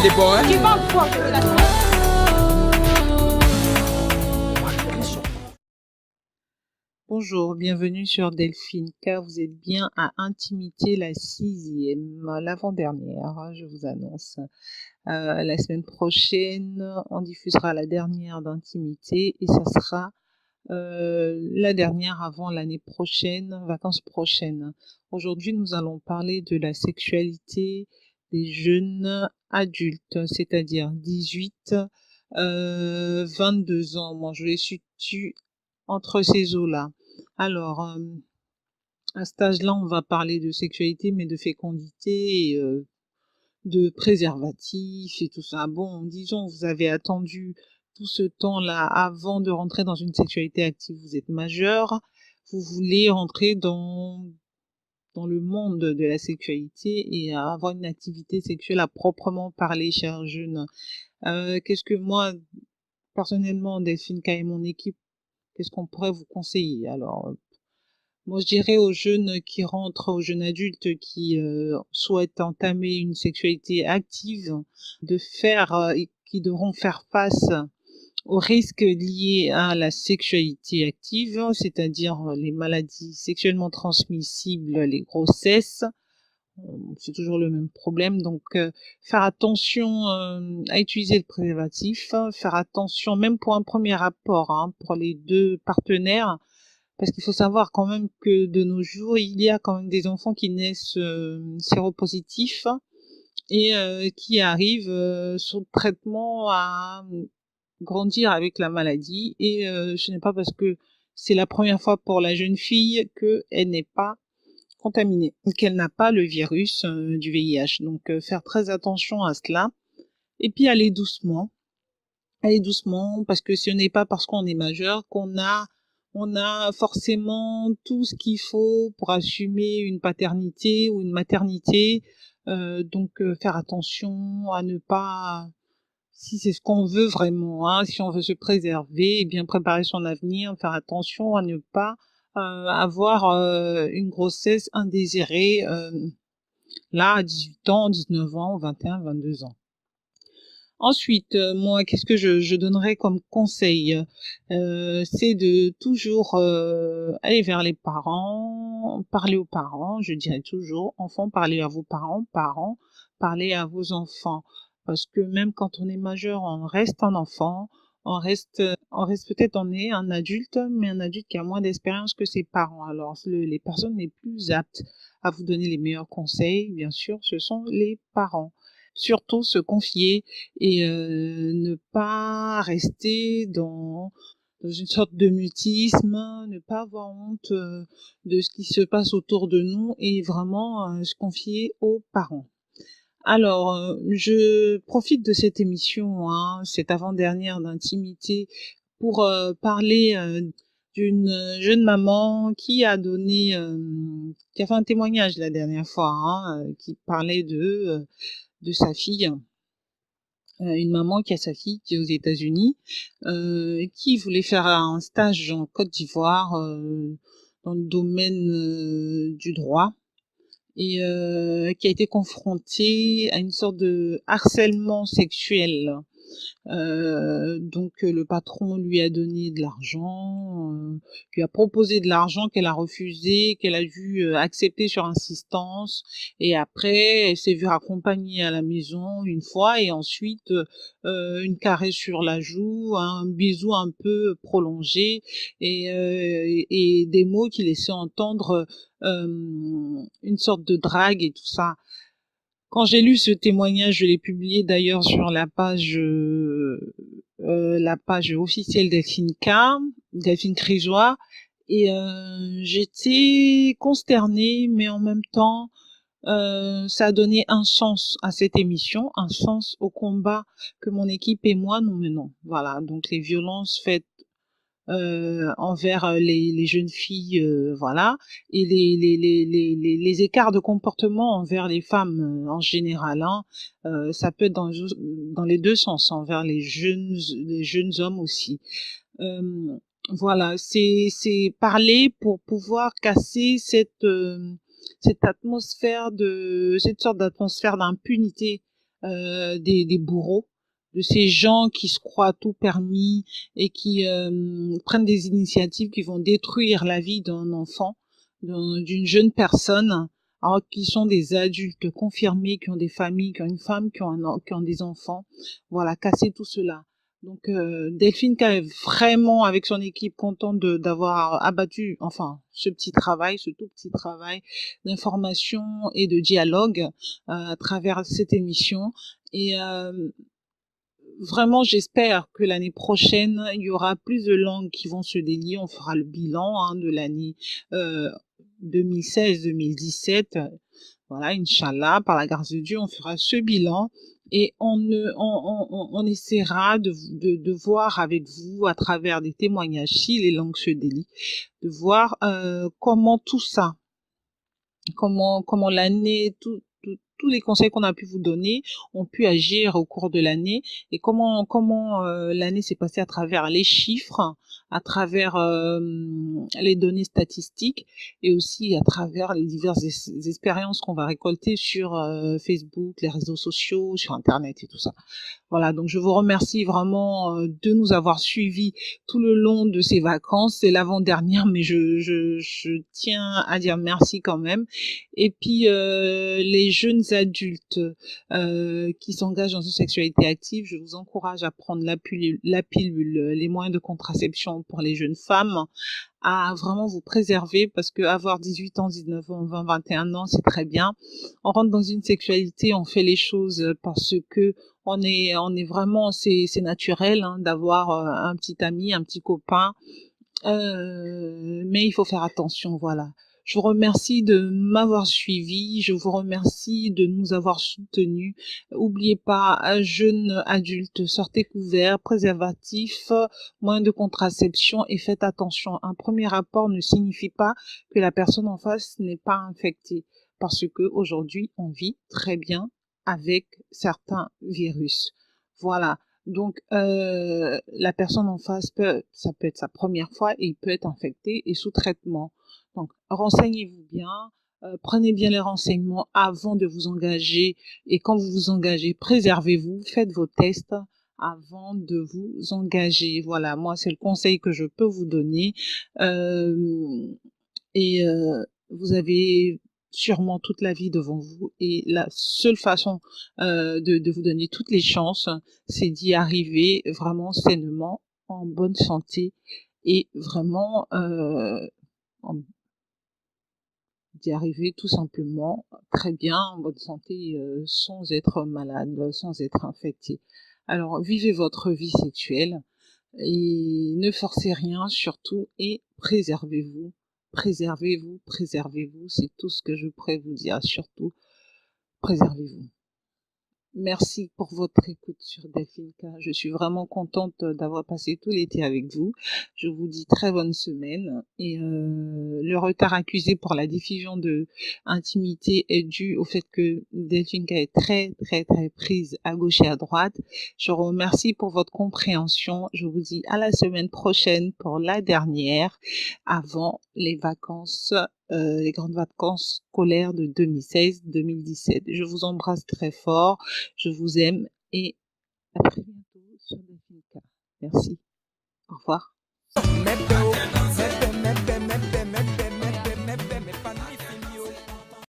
Ready, boy? Tu vas voir que la Bonjour, bienvenue sur Delphine K. Vous êtes bien à Intimité, la 6e, l'avant-dernière, je vous annonce. La semaine prochaine, on diffusera la dernière d'Intimité et ça sera la dernière avant l'année prochaine, vacances prochaines. Aujourd'hui, nous allons parler de la sexualité des jeunes adultes, c'est-à-dire 18, 22 ans. Moi, je les situe entre ces eaux-là. Alors, à cet âge-là, on va parler de sexualité, mais de fécondité, et, de préservatifs et tout ça. Bon, disons, vous avez attendu tout ce temps-là avant de rentrer dans une sexualité active. Vous êtes majeur, vous voulez rentrer dans le monde de la sexualité et avoir une activité sexuelle à proprement parler, chers jeunes. Qu'est-ce que moi, personnellement, Delphine K et mon équipe, qu'est-ce qu'on pourrait vous conseiller? Alors, moi, je dirais aux jeunes qui rentrent, aux jeunes adultes qui souhaitent entamer une sexualité active, qui devront faire face aux risques liés à la sexualité active, c'est-à-dire les maladies sexuellement transmissibles, les grossesses. C'est toujours le même problème, donc faire attention à utiliser le préservatif, faire attention même pour un premier rapport, hein, pour les deux partenaires. Parce qu'il faut savoir quand même que de nos jours, il y a quand même des enfants qui naissent séropositifs et qui arrivent sur le traitement à grandir avec la maladie. Et ce n'est pas parce que c'est la première fois pour la jeune fille qu'elle n'est pas contaminée, qu'elle n'a pas le virus du VIH. Donc faire très attention à cela. Et puis aller doucement, parce que ce n'est pas parce qu'on est majeur on a forcément tout ce qu'il faut pour assumer une paternité ou une maternité. Donc faire attention à ne pas, si c'est ce qu'on veut vraiment, hein, si on veut se préserver et bien préparer son avenir, faire attention à ne pas avoir une grossesse indésirée là à 18 ans, 19 ans, 21, 22 ans. Ensuite, moi, qu'est-ce que je donnerais comme conseil? C'est de toujours aller vers les parents, parler aux parents. Je dirais toujours, enfants, parlez à vos parents, parents, parlez à vos enfants. Parce que même quand on est majeur, on reste un enfant, on reste peut-être, on est un adulte, mais un adulte qui a moins d'expérience que ses parents. Alors, les personnes les plus aptes à vous donner les meilleurs conseils, bien sûr, ce sont les parents. Surtout se confier et ne pas rester dans une sorte de mutisme, ne pas avoir honte de ce qui se passe autour de nous et vraiment se confier aux parents. Alors, je profite de cette émission, hein, cette avant-dernière d'intimité, pour parler d'une jeune maman qui a qui a fait un témoignage la dernière fois, hein, qui parlait de sa fille, une maman qui a sa fille qui est aux États-Unis, qui voulait faire un stage en Côte d'Ivoire dans le domaine du droit et qui a été confrontée à une sorte de harcèlement sexuel. Donc le patron lui a donné de l'argent, lui a proposé de l'argent qu'elle a refusé, qu'elle a dû accepter sur insistance, et après elle s'est vue accompagnée à la maison une fois et ensuite une caresse sur la joue, un bisou un peu prolongé et des mots qui laissaient entendre une sorte de drague et tout ça. Quand j'ai lu ce témoignage, je l'ai publié d'ailleurs sur la page officielle Delphine K, Delphine Crisois, et j'étais consternée, mais en même temps, ça a donné un sens à cette émission, un sens au combat que mon équipe et moi nous menons. Voilà, donc les violences faites envers les jeunes filles, voilà, et les écarts de comportement envers les femmes en général, hein, ça peut être dans les deux sens, envers les jeunes hommes aussi. Voilà, c'est parler pour pouvoir casser cette sorte d'atmosphère d'impunité des bourreaux, de ces gens qui se croient tout permis et qui prennent des initiatives qui vont détruire la vie d'un enfant, d'une jeune personne, alors qu'ils sont des adultes confirmés, qui ont des familles, qui ont une femme, qui ont des enfants. Voilà, casser tout cela. Donc Delphine K est vraiment avec son équipe contente d'avoir abattu enfin ce petit travail, ce tout petit travail d'information et de dialogue à travers cette émission. Et vraiment, j'espère que l'année prochaine, il y aura plus de langues qui vont se délier. On fera le bilan de l'année 2016-2017. Voilà, Inch'Allah, par la grâce de Dieu, on fera ce bilan et on essaiera de voir avec vous, à travers des témoignages, si les langues se délient, de voir comment tout ça, comment l'année, tous les conseils qu'on a pu vous donner ont pu agir au cours de l'année et comment l'année s'est passée à travers les chiffres, à travers les données statistiques et aussi à travers les diverses expériences qu'on va récolter sur Facebook, les réseaux sociaux, sur Internet et tout ça. Voilà, donc je vous remercie vraiment de nous avoir suivis tout le long de ces vacances. C'est l'avant-dernière, mais je tiens à dire merci quand même. Et puis les jeunes adultes qui s'engagent dans une sexualité active, je vous encourage à prendre la pilule, les moyens de contraception pour les jeunes femmes, à vraiment vous préserver parce que avoir 18 ans, 19 ans, 20, 21 ans, c'est très bien. On rentre dans une sexualité, on fait les choses parce que on est vraiment, c'est naturel d'avoir un petit ami, un petit copain, mais il faut faire attention, voilà. Je vous remercie de m'avoir suivi, je vous remercie de nous avoir soutenus. Oubliez pas, jeunes adultes, sortez couverts, préservatifs, moyens de contraception et faites attention. Un premier rapport ne signifie pas que la personne en face n'est pas infectée, parce que aujourd'hui on vit très bien avec certains virus. Voilà. Donc, la personne en face ça peut être sa première fois et il peut être infecté et sous traitement. Donc, renseignez-vous bien, prenez bien les renseignements avant de vous engager et quand vous vous engagez, préservez-vous, faites vos tests avant de vous engager. Voilà, moi, c'est le conseil que je peux vous donner. Et vous avez sûrement toute la vie devant vous et la seule façon de vous donner toutes les chances, c'est d'y arriver vraiment sainement, en bonne santé et vraiment d'y arriver tout simplement très bien en bonne santé sans être malade, sans être infecté. Alors vivez votre vie sexuelle et ne forcez rien surtout et préservez-vous. Préservez-vous, préservez-vous, c'est tout ce que je pourrais vous dire, surtout préservez-vous. Merci pour votre écoute sur Delphine K. Je suis vraiment contente d'avoir passé tout l'été avec vous. Je vous dis très bonne semaine et le retard accusé pour la diffusion de Intimité est dû au fait que Delphine K est très très très prise à gauche et à droite. Je vous remercie pour votre compréhension. Je vous dis à la semaine prochaine pour la dernière avant les vacances les grandes vacances scolaires de 2016-2017. Je vous embrasse très fort, je vous aime et à très bientôt sur Delphine K. Merci. Au revoir.